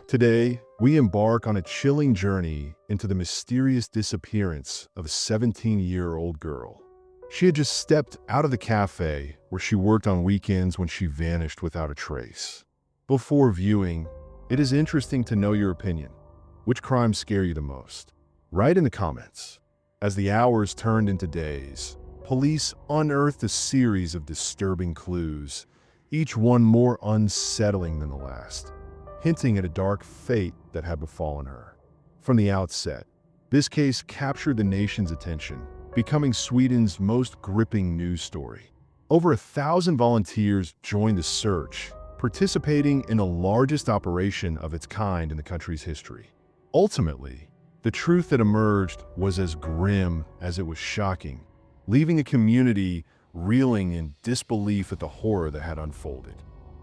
Today, we embark on a chilling journey into the mysterious disappearance of a 17-year-old girl. She had just stepped out of the cafe where she worked on weekends when she vanished without a trace. Before viewing, it is interesting to know your opinion. Which crimes scare you the most? Write in the comments. As the hours turned into days, police unearthed a series of disturbing clues, each one more unsettling than the last, hinting at a dark fate that had befallen her. From the outset, this case captured the nation's attention, becoming Sweden's most gripping news story. Over 1,000 volunteers joined the search, participating in the largest operation of its kind in the country's history. Ultimately, the truth that emerged was as grim as it was shocking, leaving a community reeling in disbelief at the horror that had unfolded.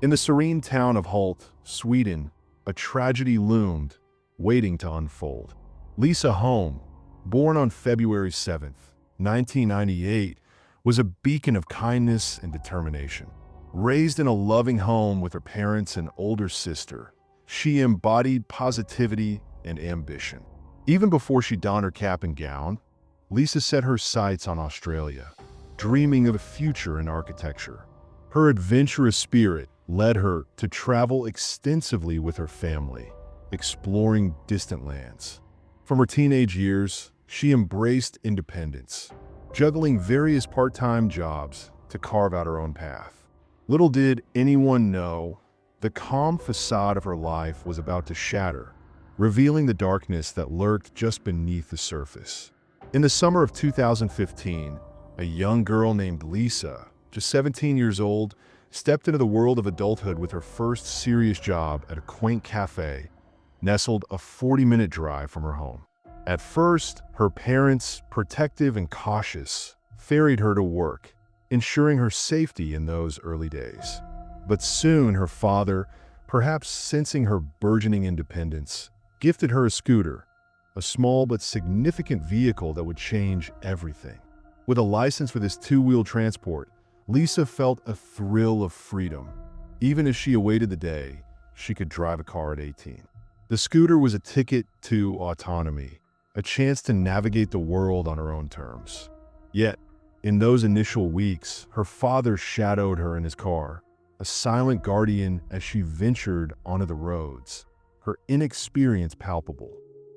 In the serene town of Hult, Sweden, a tragedy loomed, waiting to unfold. Lisa Holm, born on February 7th, 1998, was a beacon of kindness and determination. Raised in a loving home with her parents and older sister, she embodied positivity and ambition. Even before she donned her cap and gown, Lisa set her sights on Australia, dreaming of a future in architecture. Her adventurous spirit led her to travel extensively with her family, exploring distant lands. From her teenage years, she embraced independence, juggling various part-time jobs to carve out her own path. Little did anyone know, the calm facade of her life was about to shatter, revealing the darkness that lurked just beneath the surface. In the summer of 2015, a young girl named Lisa, just 17 years old, stepped into the world of adulthood with her first serious job at a quaint cafe nestled a 40-minute drive from her home. At first, her parents, protective and cautious, ferried her to work, ensuring her safety in those early days. But soon her father, perhaps sensing her burgeoning independence, gifted her a scooter, a small but significant vehicle that would change everything. With a license for this two-wheel transport, Lisa felt a thrill of freedom, even as she awaited the day she could drive a car at 18. The scooter was a ticket to autonomy, a chance to navigate the world on her own terms. Yet, in those initial weeks, her father shadowed her in his car, a silent guardian as she ventured onto the roads, her inexperience palpable.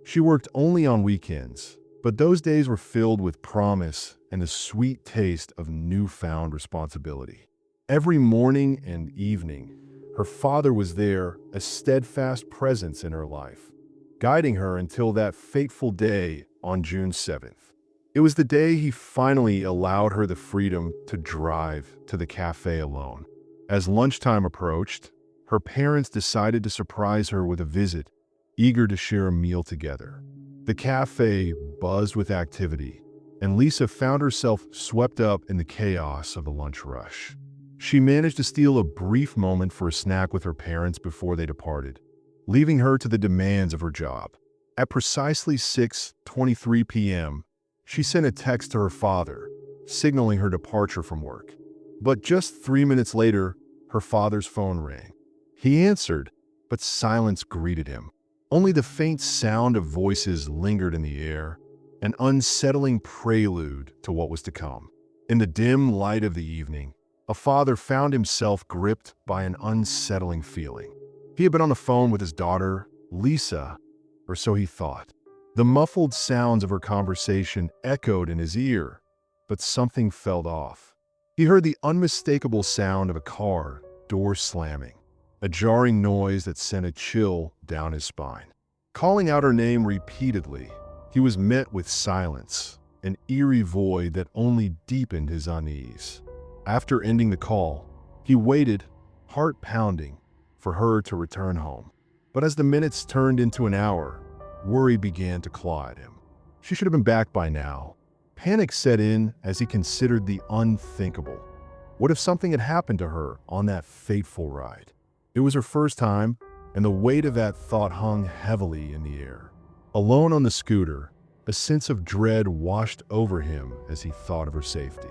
She worked only on weekends, but those days were filled with promise and the sweet taste of newfound responsibility. Every morning and evening, her father was there, a steadfast presence in her life, guiding her until that fateful day on June 7th. It was the day he finally allowed her the freedom to drive to the cafe alone. As lunchtime approached, her parents decided to surprise her with a visit, eager to share a meal together. The cafe buzzed with activity, and Lisa found herself swept up in the chaos of the lunch rush. She managed to steal a brief moment for a snack with her parents before they departed, leaving her to the demands of her job. At precisely 6:23 p.m., she sent a text to her father, signaling her departure from work. But just 3 minutes later, her father's phone rang. He answered, but silence greeted him. Only the faint sound of voices lingered in the air, an unsettling prelude to what was to come. In the dim light of the evening, a father found himself gripped by an unsettling feeling. He had been on the phone with his daughter, Lisa, or so he thought. The muffled sounds of her conversation echoed in his ear, but something felt off. He heard the unmistakable sound of a car door slamming, a jarring noise that sent a chill down his spine. Calling out her name repeatedly, he was met with silence, an eerie void that only deepened his unease. After ending the call, he waited, heart pounding, for her to return home. But as the minutes turned into an hour, worry began to claw at him. She should have been back by now. Panic set in as he considered the unthinkable. What if something had happened to her on that fateful ride? It was her first time, and the weight of that thought hung heavily in the air. Alone on the scooter, a sense of dread washed over him as he thought of her safety.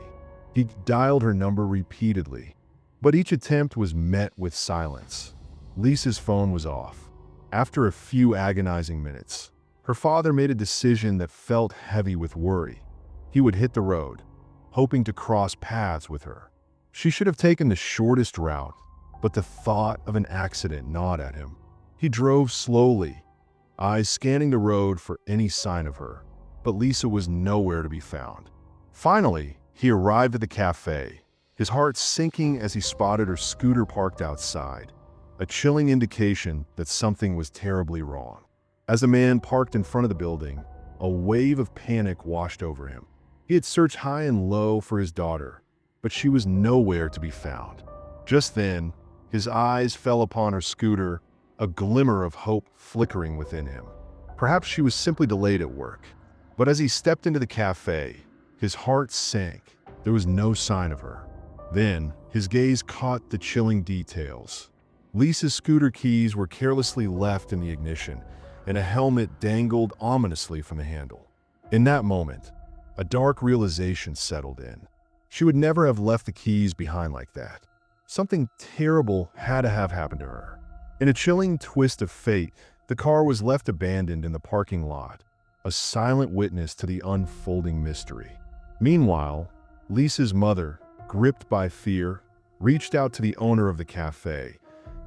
He dialed her number repeatedly, but each attempt was met with silence. Lisa's phone was off, After a few agonizing minutes, her father made a decision that felt heavy with worry. He would hit the road, hoping to cross paths with her. She should have taken the shortest route, but the thought of an accident gnawed at him. He drove slowly, eyes scanning the road for any sign of her, but Lisa was nowhere to be found. Finally, he arrived at the cafe, his heart sinking as he spotted her scooter parked outside, a chilling indication that something was terribly wrong. As the man parked in front of the building, a wave of panic washed over him. He had searched high and low for his daughter, but she was nowhere to be found. Just then, his eyes fell upon her scooter, a glimmer of hope flickering within him. Perhaps she was simply delayed at work. But as he stepped into the cafe, his heart sank. There was no sign of her. Then, his gaze caught the chilling details. Lisa's scooter keys were carelessly left in the ignition, and a helmet dangled ominously from the handle. In that moment, a dark realization settled in. She would never have left the keys behind like that. Something terrible had to have happened to her. In a chilling twist of fate, the car was left abandoned in the parking lot, a silent witness to the unfolding mystery. Meanwhile, Lisa's mother, gripped by fear, reached out to the owner of the cafe,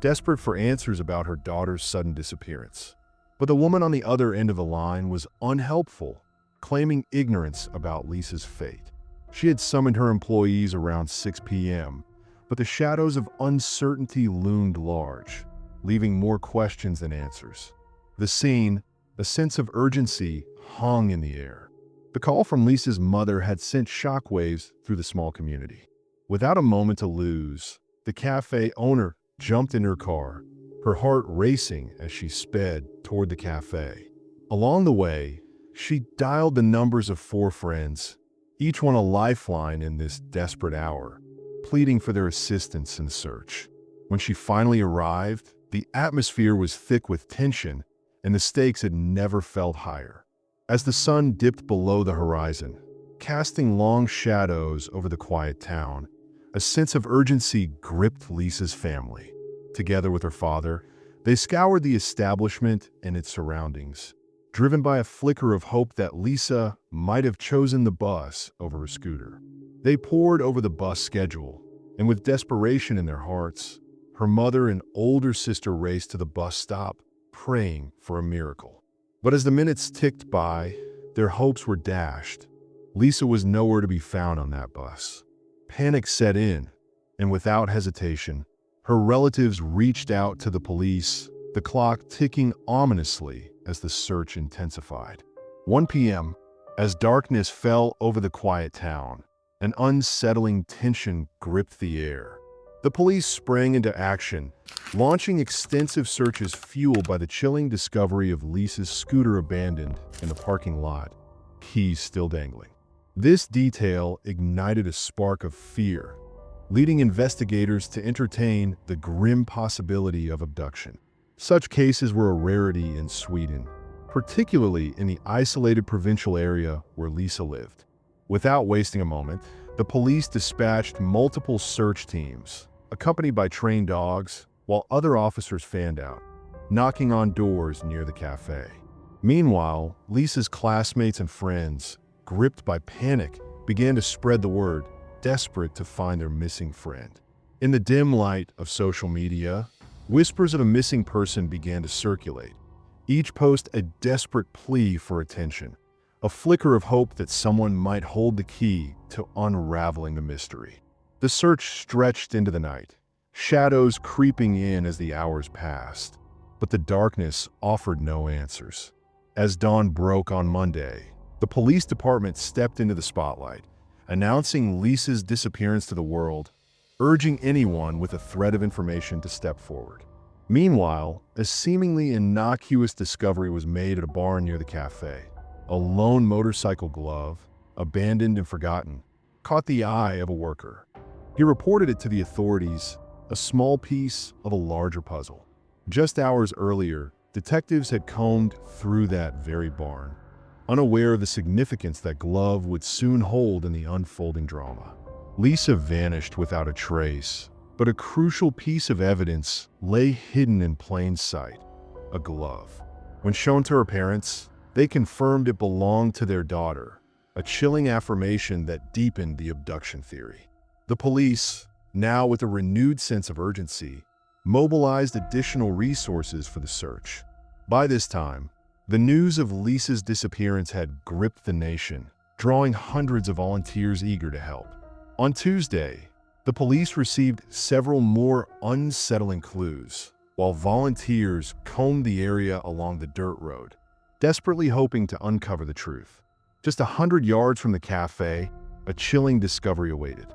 desperate for answers about her daughter's sudden disappearance. But the woman on the other end of the line was unhelpful, claiming ignorance about Lisa's fate. She had summoned her employees around 6 p.m., but the shadows of uncertainty loomed large, leaving more questions than answers. The scene, a sense of urgency, hung in the air. The call from Lisa's mother had sent shockwaves through the small community. Without a moment to lose, the cafe owner jumped in her car, her heart racing as she sped toward the cafe. Along the way, she dialed the numbers of 4 friends, each one a lifeline in this desperate hour, pleading for their assistance in the search. When she finally arrived, the atmosphere was thick with tension, and the stakes had never felt higher. As the sun dipped below the horizon, casting long shadows over the quiet town, a sense of urgency gripped Lisa's family. Together with her father, they scoured the establishment and its surroundings, driven by a flicker of hope that Lisa might have chosen the bus over her scooter. They pored over the bus schedule, and with desperation in their hearts, her mother and older sister raced to the bus stop, praying for a miracle. But as the minutes ticked by, their hopes were dashed. Lisa was nowhere to be found on that bus. Panic set in, and without hesitation, her relatives reached out to the police, the clock ticking ominously as the search intensified. 1 p.m., as darkness fell over the quiet town, an unsettling tension gripped the air. The police sprang into action, launching extensive searches fueled by the chilling discovery of Lisa's scooter abandoned in the parking lot, keys still dangling. This detail ignited a spark of fear, leading investigators to entertain the grim possibility of abduction. Such cases were a rarity in Sweden, particularly in the isolated provincial area where Lisa lived. Without wasting a moment, the police dispatched multiple search teams, accompanied by trained dogs, while other officers fanned out, knocking on doors near the cafe. Meanwhile, Lisa's classmates and friends, gripped by panic, began to spread the word, desperate to find their missing friend. In the dim light of social media, whispers of a missing person began to circulate, each post a desperate plea for attention, a flicker of hope that someone might hold the key to unraveling the mystery. The search stretched into the night, shadows creeping in as the hours passed, but the darkness offered no answers. As dawn broke on Monday, the police department stepped into the spotlight, announcing Lisa's disappearance to the world, urging anyone with a thread of information to step forward. Meanwhile, a seemingly innocuous discovery was made at a bar near the cafe. A lone motorcycle glove, abandoned and forgotten, caught the eye of a worker. He reported it to the authorities, a small piece of a larger puzzle. Just hours earlier, detectives had combed through that very barn, unaware of the significance that glove would soon hold in the unfolding drama. Lisa vanished without a trace, but a crucial piece of evidence lay hidden in plain sight. a glove. When shown to her parents, they confirmed it belonged to their daughter, a chilling affirmation that deepened the abduction theory. The police, now with a renewed sense of urgency, mobilized additional resources for the search. By this time, the news of Lisa's disappearance had gripped the nation, drawing hundreds of volunteers eager to help. On Tuesday, the police received several more unsettling clues, while volunteers combed the area along the dirt road, desperately hoping to uncover the truth. Just 100 yards from the cafe, a chilling discovery awaited.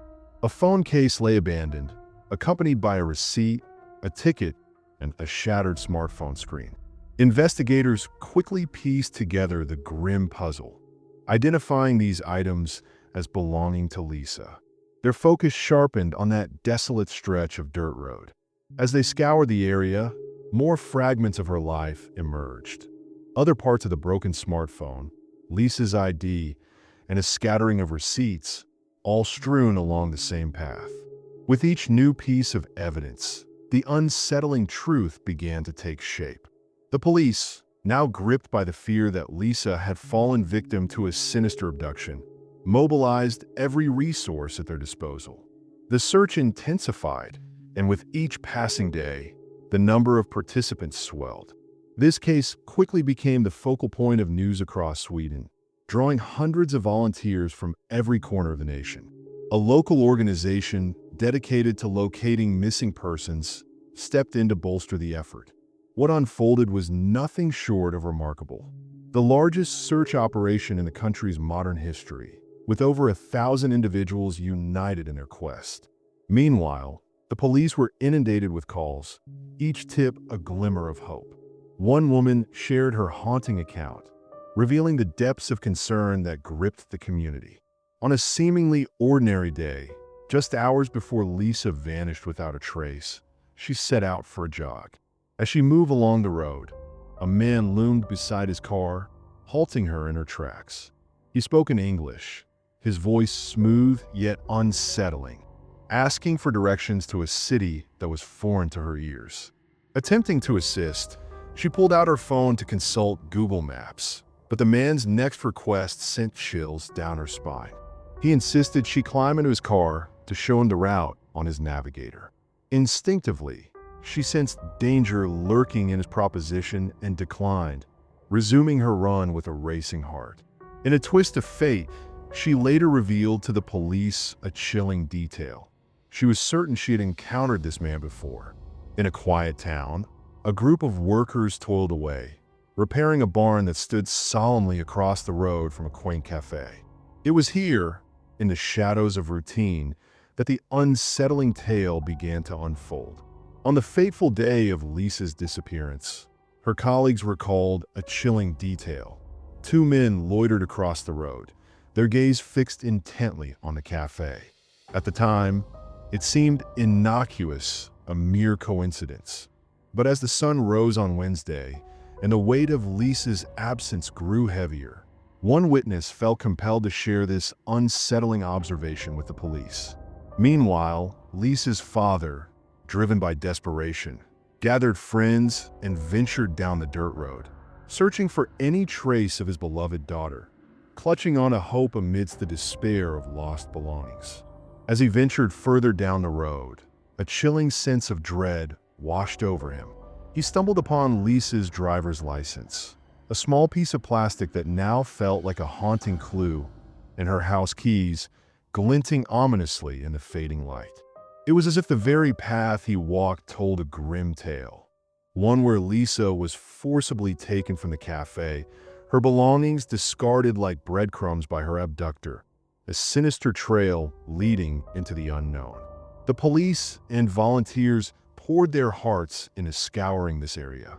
A phone case lay abandoned, accompanied by a receipt, a ticket, and a shattered smartphone screen. Investigators quickly pieced together the grim puzzle, identifying these items as belonging to Lisa. Their focus sharpened on that desolate stretch of dirt road. As they scoured the area, more fragments of her life emerged. Other parts of the broken smartphone, Lisa's ID, and a scattering of receipts, all strewn along the same path. With each new piece of evidence, the unsettling truth began to take shape. The police, now gripped by the fear that Lisa had fallen victim to a sinister abduction, mobilized every resource at their disposal. The search intensified, and with each passing day, the number of participants swelled. This case quickly became the focal point of news across Sweden, drawing hundreds of volunteers from every corner of the nation. A local organization dedicated to locating missing persons stepped in to bolster the effort. What unfolded was nothing short of remarkable. The largest search operation in the country's modern history, with over 1,000 individuals united in their quest. Meanwhile, the police were inundated with calls, each tip a glimmer of hope. One woman shared her haunting account, revealing the depths of concern that gripped the community. On a seemingly ordinary day, just hours before Lisa vanished without a trace, she set out for a jog. As she moved along the road, a man loomed beside his car, halting her in her tracks. He spoke in English, his voice smooth yet unsettling, asking for directions to a city that was foreign to her ears. Attempting to assist, she pulled out her phone to consult Google Maps, but the man's next request sent chills down her spine. He insisted she climb into his car to show him the route on his navigator. Instinctively, she sensed danger lurking in his proposition and declined, resuming her run with a racing heart. In a twist of fate, she later revealed to the police a chilling detail. She was certain she had encountered this man before. In a quiet town, a group of workers toiled away, repairing a barn that stood solemnly across the road from a quaint cafe. It was here, in the shadows of routine, that the unsettling tale began to unfold. On the fateful day of Lisa's disappearance, her colleagues recalled a chilling detail. Two men loitered across the road, their gaze fixed intently on the cafe. At the time, it seemed innocuous, a mere coincidence. But as the sun rose on Wednesday, and the weight of Lisa's absence grew heavier, one witness felt compelled to share this unsettling observation with the police. Meanwhile, Lisa's father, driven by desperation, gathered friends and ventured down the dirt road, searching for any trace of his beloved daughter, clutching on a hope amidst the despair of lost belongings. As he ventured further down the road, a chilling sense of dread washed over him. He stumbled upon Lisa's driver's license, a small piece of plastic that now felt like a haunting clue, and her house keys glinting ominously in the fading light. It was as if the very path he walked told a grim tale, one where Lisa was forcibly taken from the cafe, her belongings discarded like breadcrumbs by her abductor, a sinister trail leading into the unknown. The police and volunteers poured their hearts into scouring this area.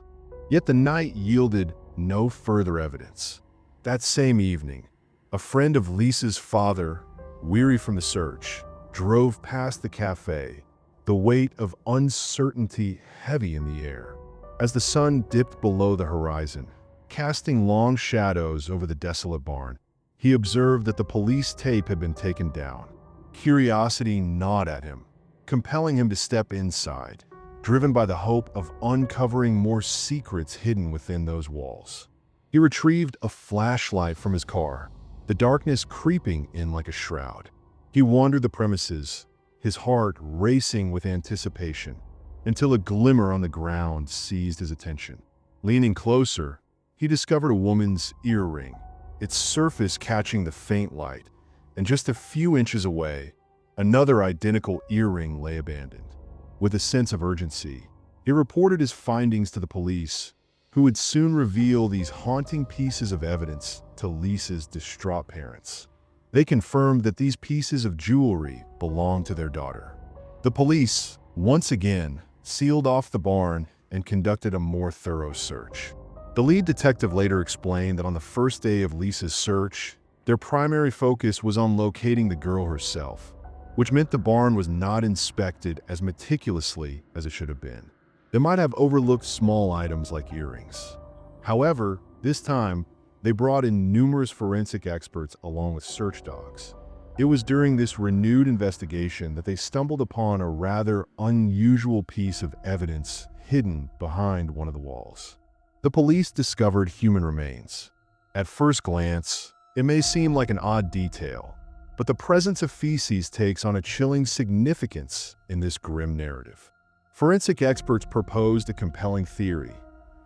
Yet the night yielded no further evidence. That same evening, a friend of Lisa's father, weary from the search, drove past the cafe, the weight of uncertainty heavy in the air. As the sun dipped below the horizon, casting long shadows over the desolate barn, he observed that the police tape had been taken down. Curiosity gnawed at him, compelling him to step inside, driven by the hope of uncovering more secrets hidden within those walls. He retrieved a flashlight from his car, the darkness creeping in like a shroud. He wandered the premises, his heart racing with anticipation, until a glimmer on the ground seized his attention. Leaning closer, he discovered a woman's earring, its surface catching the faint light, and just a few inches away, another identical earring lay abandoned. With a sense of urgency, he reported his findings to the police, who would soon reveal these haunting pieces of evidence to Lisa's distraught parents. They confirmed that these pieces of jewelry belonged to their daughter. The police, once again, sealed off the barn and conducted a more thorough search. The lead detective later explained that on the first day of Lisa's search, their primary focus was on locating the girl herself, which meant the barn was not inspected as meticulously as it should have been. They might have overlooked small items like earrings. However, this time, they brought in numerous forensic experts along with search dogs. It was during this renewed investigation that they stumbled upon a rather unusual piece of evidence hidden behind one of the walls. The police discovered human remains. At first glance, it may seem like an odd detail, but the presence of feces takes on a chilling significance in this grim narrative. Forensic experts proposed a compelling theory.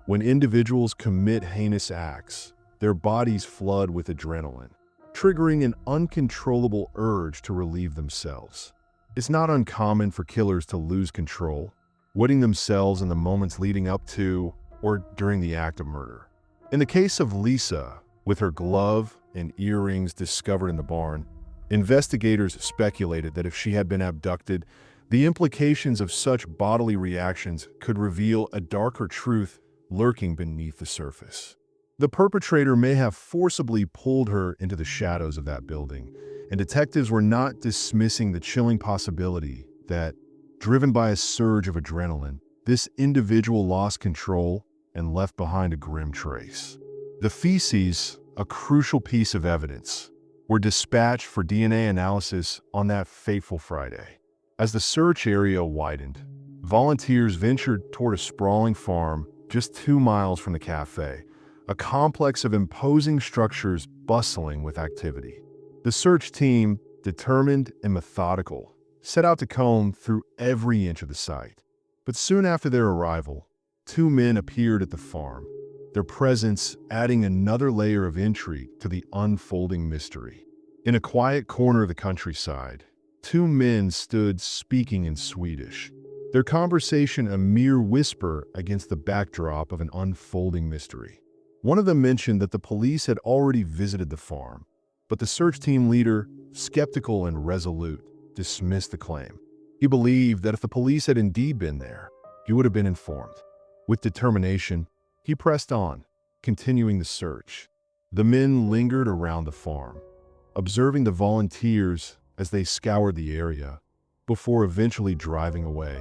When individuals commit heinous acts, their bodies flood with adrenaline, triggering an uncontrollable urge to relieve themselves. It's not uncommon for killers to lose control, wetting themselves in the moments leading up to or during the act of murder. In the case of Lisa, with her glove and earrings discovered in the barn, investigators speculated that if she had been abducted, the implications of such bodily reactions could reveal a darker truth lurking beneath the surface. The perpetrator may have forcibly pulled her into the shadows of that building, and detectives were not dismissing the chilling possibility that, driven by a surge of adrenaline, this individual lost control and left behind a grim trace. The feces, a crucial piece of evidence, were dispatched for DNA analysis on that fateful Friday. As the search area widened, volunteers ventured toward a sprawling farm just 2 miles from the café, a complex of imposing structures bustling with activity. The search team, determined and methodical, set out to comb through every inch of the site. But soon after their arrival, 2 men appeared at the farm, their presence adding another layer of intrigue to the unfolding mystery. In a quiet corner of the countryside, 2 men stood speaking in Swedish, their conversation a mere whisper against the backdrop of an unfolding mystery. One of them mentioned that the police had already visited the farm, but the search team leader, skeptical and resolute, dismissed the claim. He believed that if the police had indeed been there, he would have been informed. With determination, he pressed on, continuing the search. The men lingered around the farm, observing the volunteers as they scoured the area, before eventually driving away,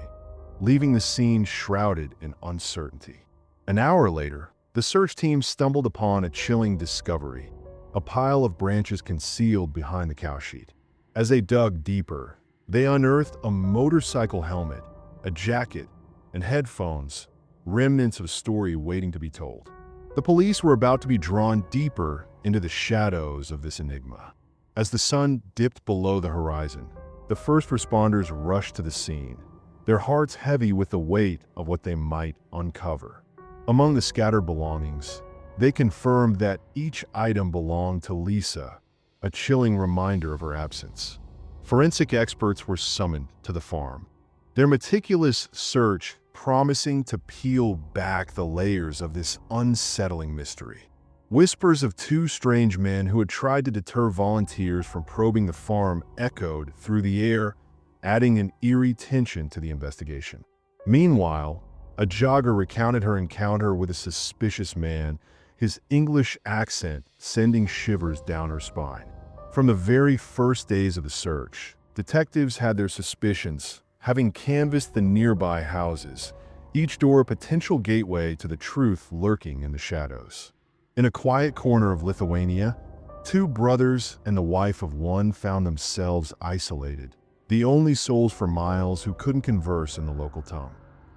leaving the scene shrouded in uncertainty. An hour later, the search team stumbled upon a chilling discovery, a pile of branches concealed behind the cowshed. As they dug deeper, they unearthed a motorcycle helmet, a jacket, and headphones, remnants of a story waiting to be told. The police were about to be drawn deeper into the shadows of this enigma. As the sun dipped below the horizon, the first responders rushed to the scene, their hearts heavy with the weight of what they might uncover. Among the scattered belongings, they confirmed that each item belonged to Lisa, a chilling reminder of her absence. Forensic experts were summoned to the farm, their meticulous search promising to peel back the layers of this unsettling mystery. Whispers of 2 strange men who had tried to deter volunteers from probing the farm echoed through the air, adding an eerie tension to the investigation. Meanwhile, a jogger recounted her encounter with a suspicious man, his English accent sending shivers down her spine. From the very first days of the search, detectives had their suspicions, having canvassed the nearby houses, each door a potential gateway to the truth lurking in the shadows. In a quiet corner of Lithuania, 2 brothers and the wife of one found themselves isolated, the only souls for miles who couldn't converse in the local tongue.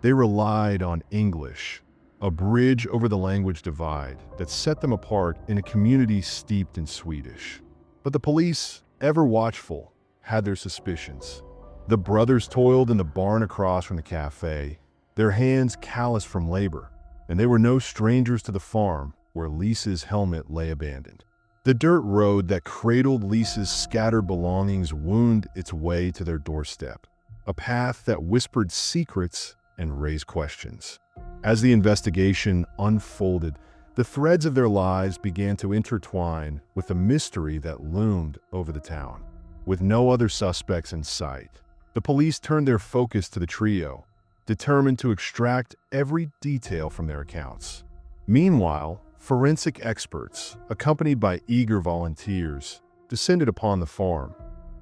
They relied on English, a bridge over the language divide that set them apart in a community steeped in Swedish. But the police, ever watchful, had their suspicions. The brothers toiled in the barn across from the cafe, their hands calloused from labor, and they were no strangers to the farm where Lisa's helmet lay abandoned. The dirt road that cradled Lisa's scattered belongings wound its way to their doorstep, a path that whispered secrets and raised questions. As the investigation unfolded, the threads of their lives began to intertwine with the mystery that loomed over the town. With no other suspects in sight, the police turned their focus to the trio, determined to extract every detail from their accounts. Meanwhile, forensic experts, accompanied by eager volunteers, descended upon the farm,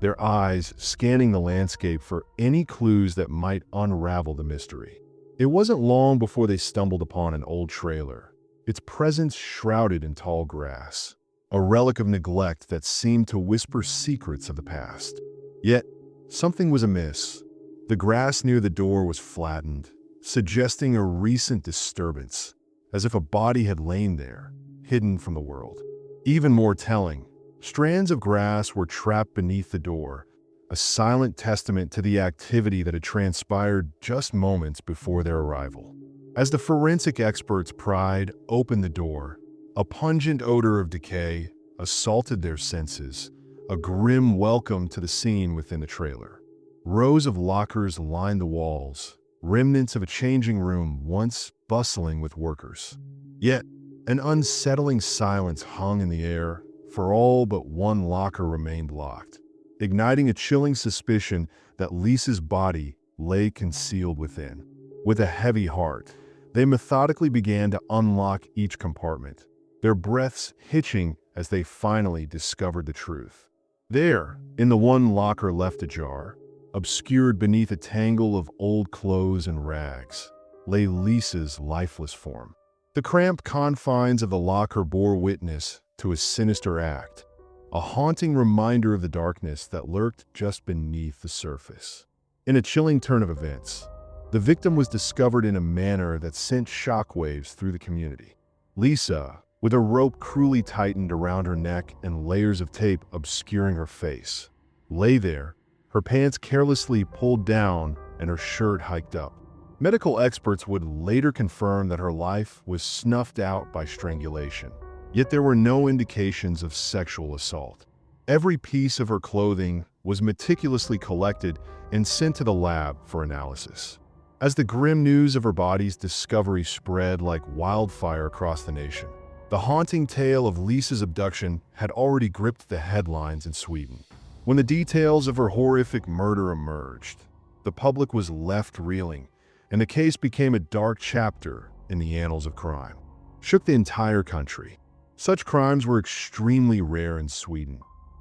their eyes scanning the landscape for any clues that might unravel the mystery. It wasn't long before they stumbled upon an old trailer, its presence shrouded in tall grass, a relic of neglect that seemed to whisper secrets of the past. Yet, something was amiss. The grass near the door was flattened, suggesting a recent disturbance, as if a body had lain there, hidden from the world. Even more telling, strands of grass were trapped beneath the door, a silent testament to the activity that had transpired just moments before their arrival. As the forensic experts pried open the door, a pungent odor of decay assaulted their senses, a grim welcome to the scene within the trailer. Rows of lockers lined the walls, remnants of a changing room once bustling with workers. Yet, an unsettling silence hung in the air, for all but one locker remained locked, igniting a chilling suspicion that Lisa's body lay concealed within. With a heavy heart, they methodically began to unlock each compartment, their breaths hitching as they finally discovered the truth. There, in the one locker left ajar, obscured beneath a tangle of old clothes and rags, lay Lisa's lifeless form. The cramped confines of the locker bore witness to a sinister act, a haunting reminder of the darkness that lurked just beneath the surface. In a chilling turn of events, the victim was discovered in a manner that sent shockwaves through the community. Lisa, with a rope cruelly tightened around her neck and layers of tape obscuring her face, lay there, her pants carelessly pulled down and her shirt hiked up. Medical experts would later confirm that her life was snuffed out by strangulation, yet there were no indications of sexual assault. Every piece of her clothing was meticulously collected and sent to the lab for analysis. As the grim news of her body's discovery spread like wildfire across the nation, the haunting tale of Lisa's abduction had already gripped the headlines in Sweden. When the details of her horrific murder emerged, the public was left reeling, and the case became a dark chapter in the annals of crime. Shook the entire country. Such crimes were extremely rare in Sweden,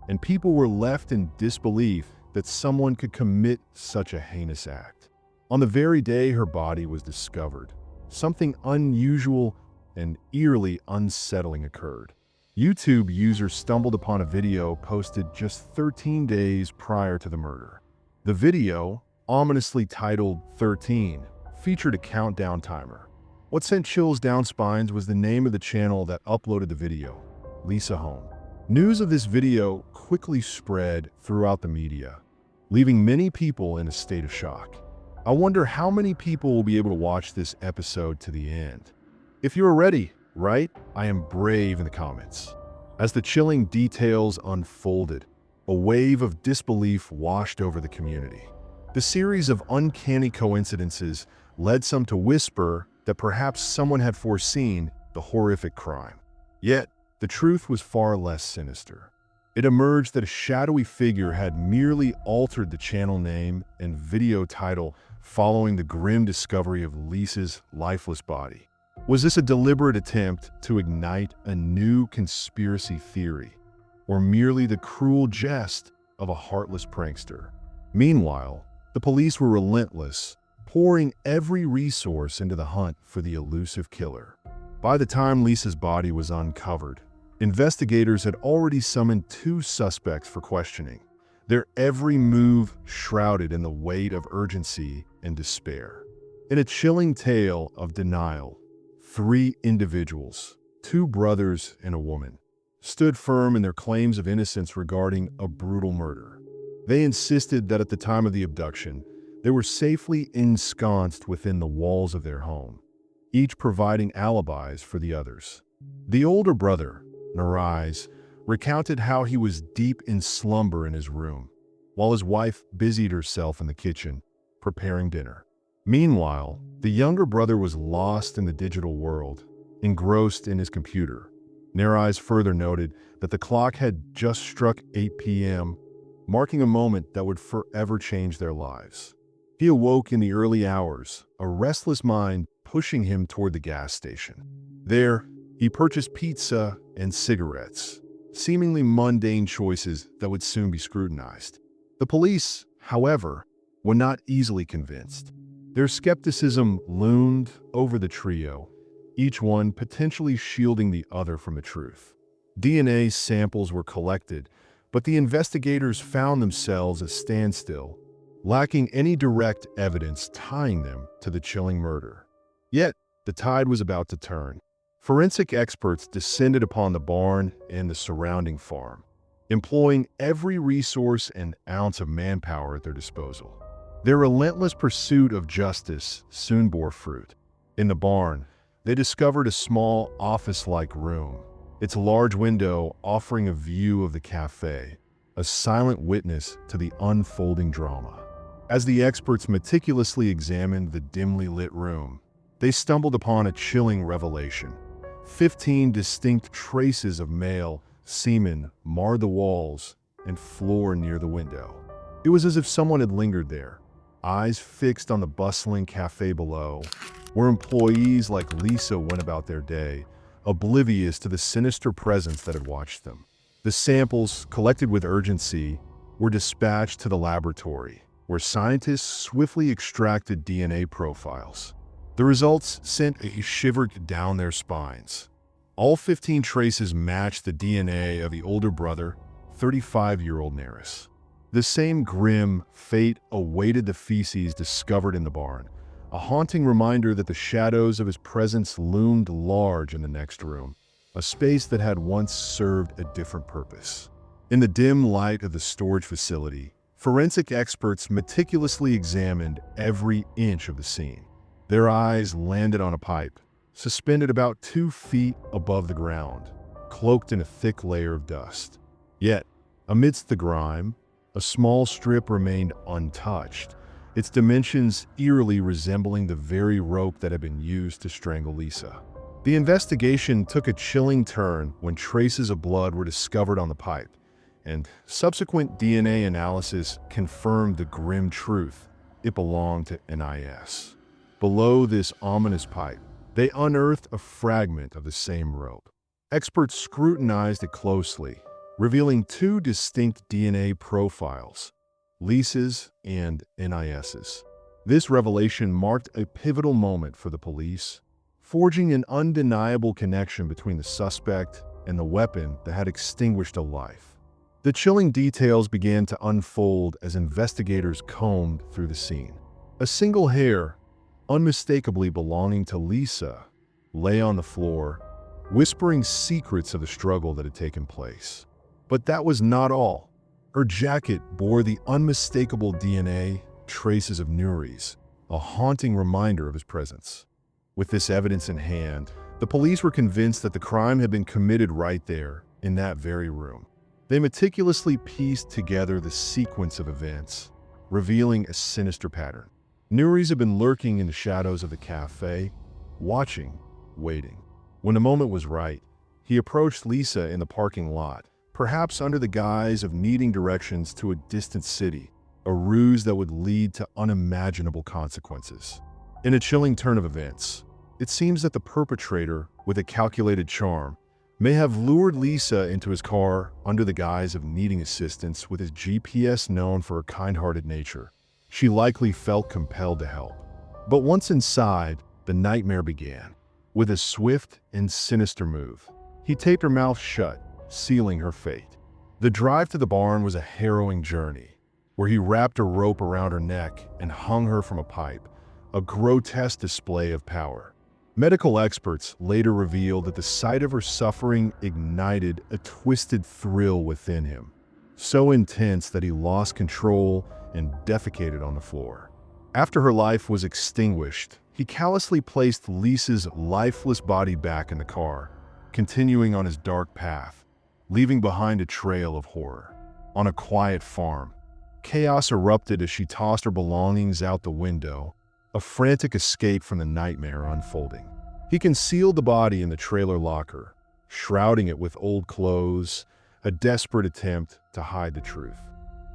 and people were left in disbelief that someone could commit such a heinous act. On the very day her body was discovered, something unusual and eerily unsettling occurred. YouTube users stumbled upon a video posted just 13 days prior to the murder. The video, ominously titled 13, featured a countdown timer. What sent chills down spines was the name of the channel that uploaded the video, Lisa Holm. News of this video quickly spread throughout the media, leaving many people in a state of shock. I wonder how many people will be able to watch this episode to the end. If you are ready, right? I am brave in the comments. As the chilling details unfolded, a wave of disbelief washed over the community. The series of uncanny coincidences led some to whisper that perhaps someone had foreseen the horrific crime. Yet, the truth was far less sinister. It emerged that a shadowy figure had merely altered the channel name and video title following the grim discovery of Lisa's lifeless body. Was this a deliberate attempt to ignite a new conspiracy theory, or merely the cruel jest of a heartless prankster? Meanwhile, the police were relentless, pouring every resource into the hunt for the elusive killer. By the time Lisa's body was uncovered, investigators had already summoned 2 suspects for questioning, their every move shrouded in the weight of urgency and despair. In a chilling tale of denial, 3 individuals, 2 brothers and a woman, stood firm in their claims of innocence regarding a brutal murder. They insisted that at the time of the abduction, they were safely ensconced within the walls of their home, each providing alibis for the others. The older brother, Narais, recounted how he was deep in slumber in his room, while his wife busied herself in the kitchen, preparing dinner. Meanwhile, the younger brother was lost in the digital world, engrossed in his computer. Narais further noted that the clock had just struck 8 p.m., marking a moment that would forever change their lives. He awoke in the early hours, a restless mind pushing him toward the gas station. There, he purchased pizza and cigarettes, seemingly mundane choices that would soon be scrutinized. The police, however, were not easily convinced. Their skepticism loomed over the trio, each one potentially shielding the other from the truth. DNA samples were collected, but the investigators found themselves at a standstill, lacking any direct evidence tying them to the chilling murder. Yet, the tide was about to turn. Forensic experts descended upon the barn and the surrounding farm, employing every resource and ounce of manpower at their disposal. Their relentless pursuit of justice soon bore fruit. In the barn, they discovered a small office-like room, its large window offering a view of the café, a silent witness to the unfolding drama. As the experts meticulously examined the dimly lit room, they stumbled upon a chilling revelation. 15 distinct traces of male semen marred the walls and floor near the window. It was as if someone had lingered there, eyes fixed on the bustling café below, where employees like Lisa went about their day, oblivious to the sinister presence that had watched them. The samples, collected with urgency, were dispatched to the laboratory, where scientists swiftly extracted DNA profiles. The results sent a shiver down their spines. All 15 traces matched the DNA of the older brother, 35-year-old Narais. The same grim fate awaited the feces discovered in the barn, a haunting reminder that the shadows of his presence loomed large in the next room, a space that had once served a different purpose. In the dim light of the storage facility, forensic experts meticulously examined every inch of the scene. Their eyes landed on a pipe, suspended about 2 feet above the ground, cloaked in a thick layer of dust. Yet, amidst the grime, a small strip remained untouched, its dimensions eerily resembling the very rope that had been used to strangle Lisa. The investigation took a chilling turn when traces of blood were discovered on the pipe, and subsequent DNA analysis confirmed the grim truth: it belonged to NIS. Below this ominous pipe, they unearthed a fragment of the same rope. Experts scrutinized it closely, revealing 2 distinct DNA profiles, Lisa's and NIS's. This revelation marked a pivotal moment for the police, forging an undeniable connection between the suspect and the weapon that had extinguished a life. The chilling details began to unfold as investigators combed through the scene. A single hair, unmistakably belonging to Lisa, lay on the floor, whispering secrets of the struggle that had taken place. But that was not all. Her jacket bore the unmistakable DNA traces of Nuri's, a haunting reminder of his presence. With this evidence in hand, the police were convinced that the crime had been committed right there, in that very room. They meticulously pieced together the sequence of events, revealing a sinister pattern. Nuri's had been lurking in the shadows of the cafe, watching, waiting. When the moment was right, he approached Lisa in the parking lot, perhaps under the guise of needing directions to a distant city, a ruse that would lead to unimaginable consequences. In a chilling turn of events, it seems that the perpetrator, with a calculated charm, may have lured Lisa into his car under the guise of needing assistance. With his GPS known for her kind-hearted nature, she likely felt compelled to help. But once inside, the nightmare began. With a swift and sinister move, he taped her mouth shut, sealing her fate. The drive to the barn was a harrowing journey, where he wrapped a rope around her neck and hung her from a pipe, a grotesque display of power. Medical experts later revealed that the sight of her suffering ignited a twisted thrill within him, so intense that he lost control and defecated on the floor. After her life was extinguished, he callously placed Lisa's lifeless body back in the car, continuing on his dark path, leaving behind a trail of horror. On a quiet farm, chaos erupted as she tossed her belongings out the window, a frantic escape from the nightmare unfolding. He concealed the body in the trailer locker, shrouding it with old clothes, a desperate attempt to hide the truth.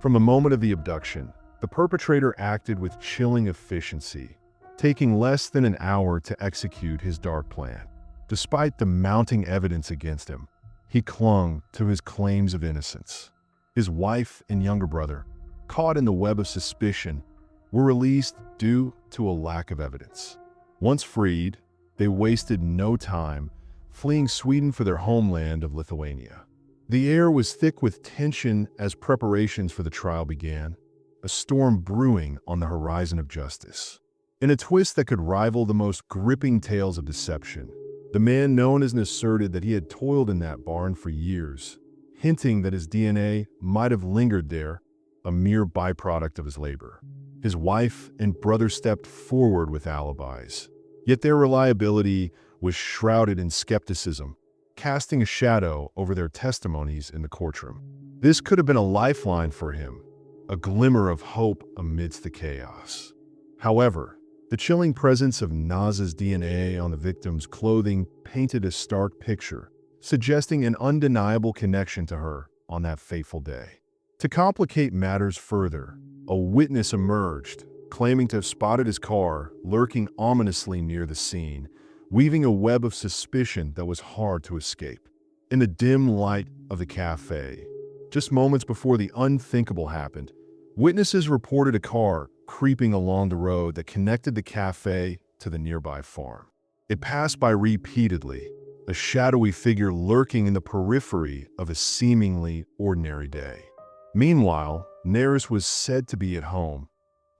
From the moment of the abduction, the perpetrator acted with chilling efficiency, taking less than an hour to execute his dark plan. Despite the mounting evidence against him, he clung to his claims of innocence. His wife and younger brother, caught in the web of suspicion, were released due to a lack of evidence. Once freed, they wasted no time fleeing Sweden for their homeland of Lithuania. The air was thick with tension as preparations for the trial began, a storm brewing on the horizon of justice. In a twist that could rival the most gripping tales of deception, the man known as asserted that he had toiled in that barn for years, hinting that his DNA might have lingered there, a mere byproduct of his labor. His wife and brother stepped forward with alibis, yet their reliability was shrouded in skepticism, casting a shadow over their testimonies in the courtroom. This could have been a lifeline for him, a glimmer of hope amidst the chaos. However, the chilling presence of Naz's DNA on the victim's clothing painted a stark picture, suggesting an undeniable connection to her on that fateful day. To complicate matters further, a witness emerged, claiming to have spotted his car lurking ominously near the scene, weaving a web of suspicion that was hard to escape. In the dim light of the café, just moments before the unthinkable happened, witnesses reported a car creeping along the road that connected the café to the nearby farm. It passed by repeatedly, a shadowy figure lurking in the periphery of a seemingly ordinary day. Meanwhile, Neris was said to be at home,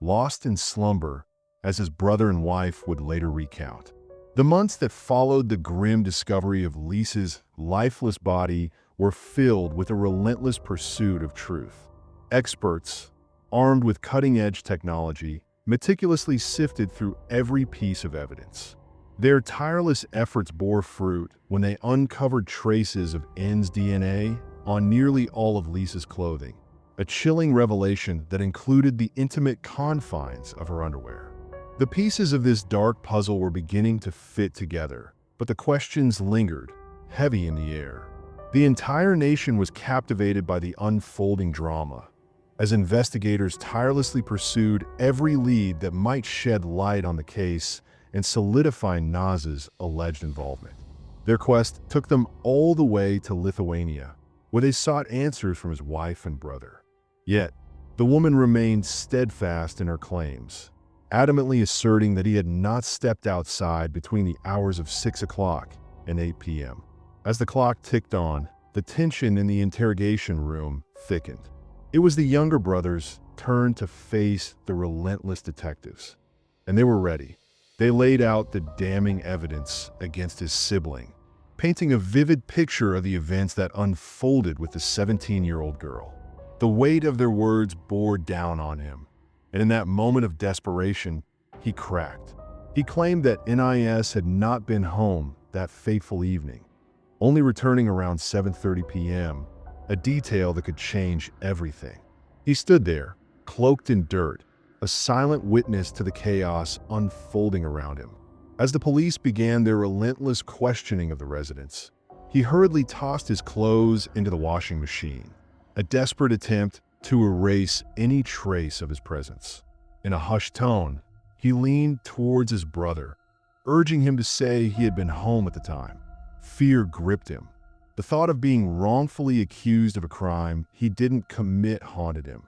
lost in slumber, as his brother and wife would later recount. The months that followed the grim discovery of Lisa's lifeless body were filled with a relentless pursuit of truth. Experts, armed with cutting-edge technology, meticulously sifted through every piece of evidence. Their tireless efforts bore fruit when they uncovered traces of N's DNA on nearly all of Lisa's clothing, a chilling revelation that included the intimate confines of her underwear. The pieces of this dark puzzle were beginning to fit together, but the questions lingered, heavy in the air. The entire nation was captivated by the unfolding drama, as investigators tirelessly pursued every lead that might shed light on the case and solidify Naz's alleged involvement. Their quest took them all the way to Lithuania, where they sought answers from his wife and brother. Yet, the woman remained steadfast in her claims, adamantly asserting that he had not stepped outside between the hours of 6 o'clock and 8 p.m. As the clock ticked on, the tension in the interrogation room thickened. It was the younger brother's turn to face the relentless detectives, and they were ready. They laid out the damning evidence against his sibling, painting a vivid picture of the events that unfolded with the 17-year-old girl. The weight of their words bore down on him, and in that moment of desperation, he cracked. He claimed that NIS had not been home that fateful evening, only returning around 7:30 p.m., a detail that could change everything. He stood there, cloaked in dirt, a silent witness to the chaos unfolding around him. As the police began their relentless questioning of the residents, he hurriedly tossed his clothes into the washing machine, a desperate attempt to erase any trace of his presence. In a hushed tone, he leaned towards his brother, urging him to say he had been home at the time. Fear gripped him. The thought of being wrongfully accused of a crime he didn't commit haunted him,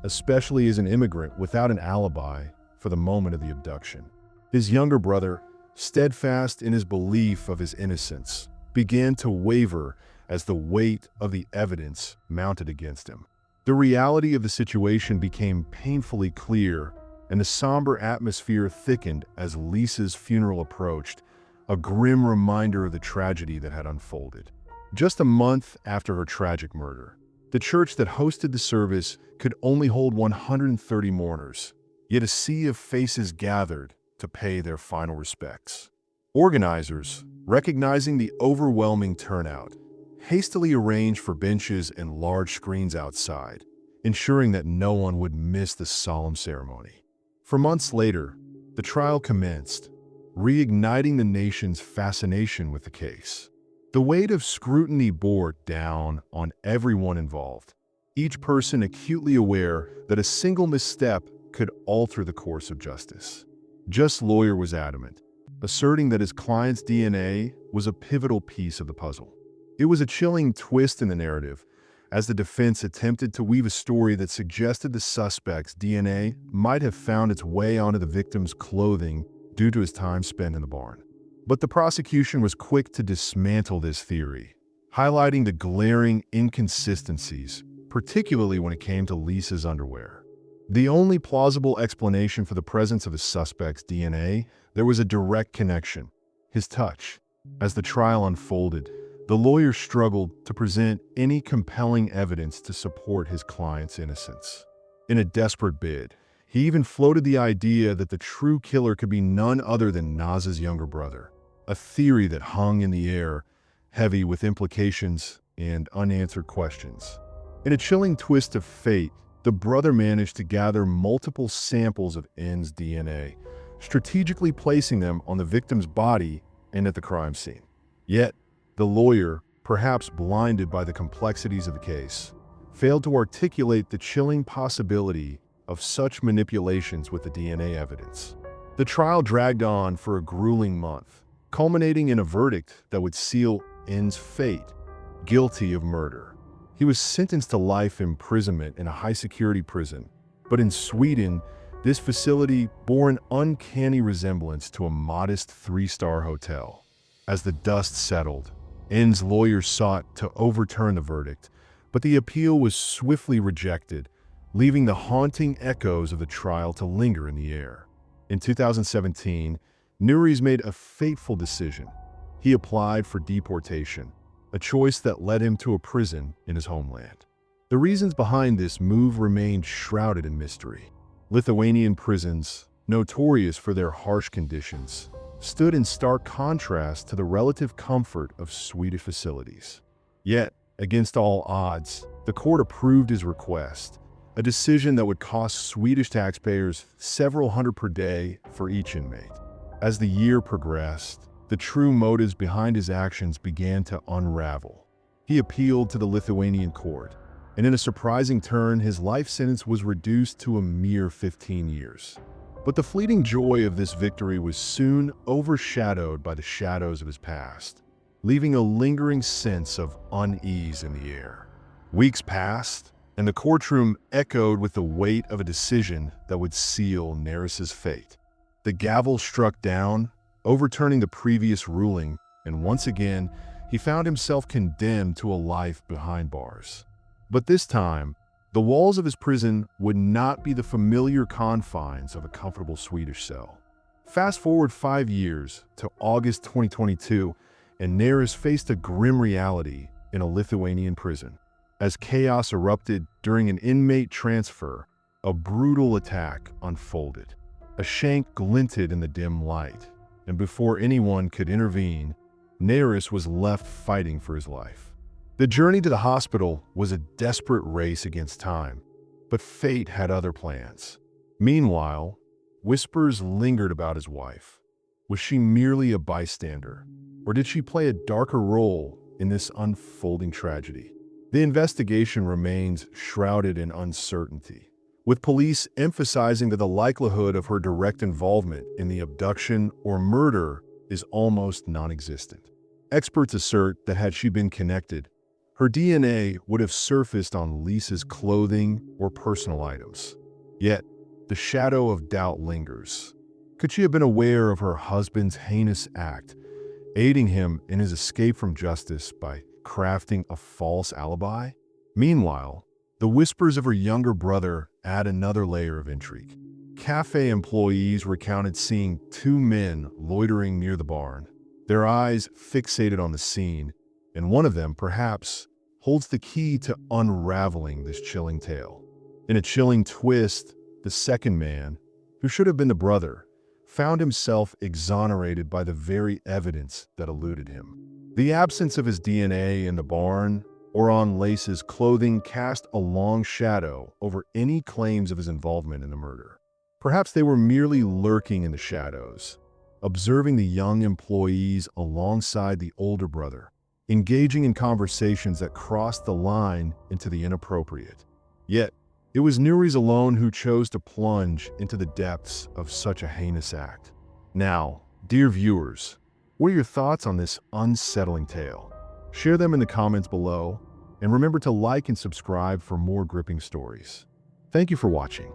especially as an immigrant without an alibi for the moment of the abduction. His younger brother, steadfast in his belief of his innocence, began to waver as the weight of the evidence mounted against him. The reality of the situation became painfully clear and the somber atmosphere thickened as Lisa's funeral approached, a grim reminder of the tragedy that had unfolded. Just a month after her tragic murder, the church that hosted the service could only hold 130 mourners, yet a sea of faces gathered to pay their final respects. Organizers, recognizing the overwhelming turnout, hastily arranged for benches and large screens outside, ensuring that no one would miss the solemn ceremony. For months later, the trial commenced, reigniting the nation's fascination with the case. The weight of scrutiny bore down on everyone involved, each person acutely aware that a single misstep could alter the course of justice. Just Lawyer was adamant, asserting that his client's DNA was a pivotal piece of the puzzle. It was a chilling twist in the narrative, as the defense attempted to weave a story that suggested the suspect's DNA might have found its way onto the victim's clothing due to his time spent in the barn. But the prosecution was quick to dismantle this theory, highlighting the glaring inconsistencies, particularly when it came to Lisa's underwear. The only plausible explanation for the presence of the suspect's DNA, there was a direct connection: his touch. As the trial unfolded, the lawyer struggled to present any compelling evidence to support his client's innocence. In a desperate bid, he even floated the idea that the true killer could be none other than Naz's younger brother, a theory that hung in the air, heavy with implications and unanswered questions. In a chilling twist of fate, the brother managed to gather multiple samples of N's DNA, strategically placing them on the victim's body and at the crime scene. Yet, the lawyer, perhaps blinded by the complexities of the case, failed to articulate the chilling possibility of such manipulations with the DNA evidence. The trial dragged on for a grueling month, culminating in a verdict that would seal N's fate: guilty of murder. He was sentenced to life imprisonment in a high-security prison, but in Sweden, this facility bore an uncanny resemblance to a modest 3-star hotel. As the dust settled, N's lawyers sought to overturn the verdict, but the appeal was swiftly rejected, leaving the haunting echoes of the trial to linger in the air. In 2017, Nuries made a fateful decision. He applied for deportation, a choice that led him to a prison in his homeland. The reasons behind this move remained shrouded in mystery. Lithuanian prisons, notorious for their harsh conditions, stood in stark contrast to the relative comfort of Swedish facilities. Yet, against all odds, the court approved his request, a decision that would cost Swedish taxpayers several hundred per day for each inmate. As the year progressed, the true motives behind his actions began to unravel. He appealed to the Lithuanian court, and in a surprising turn, his life sentence was reduced to a mere 15 years. But the fleeting joy of this victory was soon overshadowed by the shadows of his past, leaving a lingering sense of unease in the air. Weeks passed, and the courtroom echoed with the weight of a decision that would seal Neris's fate. The gavel struck down, overturning the previous ruling, and once again, he found himself condemned to a life behind bars. But this time, the walls of his prison would not be the familiar confines of a comfortable Swedish cell. Fast forward 5 years to August 2022, and Neris faced a grim reality in a Lithuanian prison. As chaos erupted during an inmate transfer, a brutal attack unfolded. A shank glinted in the dim light, and before anyone could intervene, Neris was left fighting for his life. The journey to the hospital was a desperate race against time, but fate had other plans. Meanwhile, whispers lingered about his wife. Was she merely a bystander, or did she play a darker role in this unfolding tragedy? The investigation remains shrouded in uncertainty, with police emphasizing that the likelihood of her direct involvement in the abduction or murder is almost non-existent. Experts assert that had she been connected, her DNA would have surfaced on Lisa's clothing or personal items. Yet, the shadow of doubt lingers. Could she have been aware of her husband's heinous act, aiding him in his escape from justice by crafting a false alibi? Meanwhile, the whispers of her younger brother add another layer of intrigue. Cafe employees recounted seeing two men loitering near the barn, their eyes fixated on the scene, and one of them, perhaps, holds the key to unraveling this chilling tale. In a chilling twist, the second man, who should have been the brother, found himself exonerated by the very evidence that eluded him. The absence of his DNA in the barn or on Lisa's clothing cast a long shadow over any claims of his involvement in the murder. Perhaps they were merely lurking in the shadows, observing the young employees alongside the older brother, engaging in conversations that crossed the line into the inappropriate. Yet, it was Nuri's alone who chose to plunge into the depths of such a heinous act. Now, dear viewers, what are your thoughts on this unsettling tale? Share them in the comments below, and remember to like and subscribe for more gripping stories. Thank you for watching.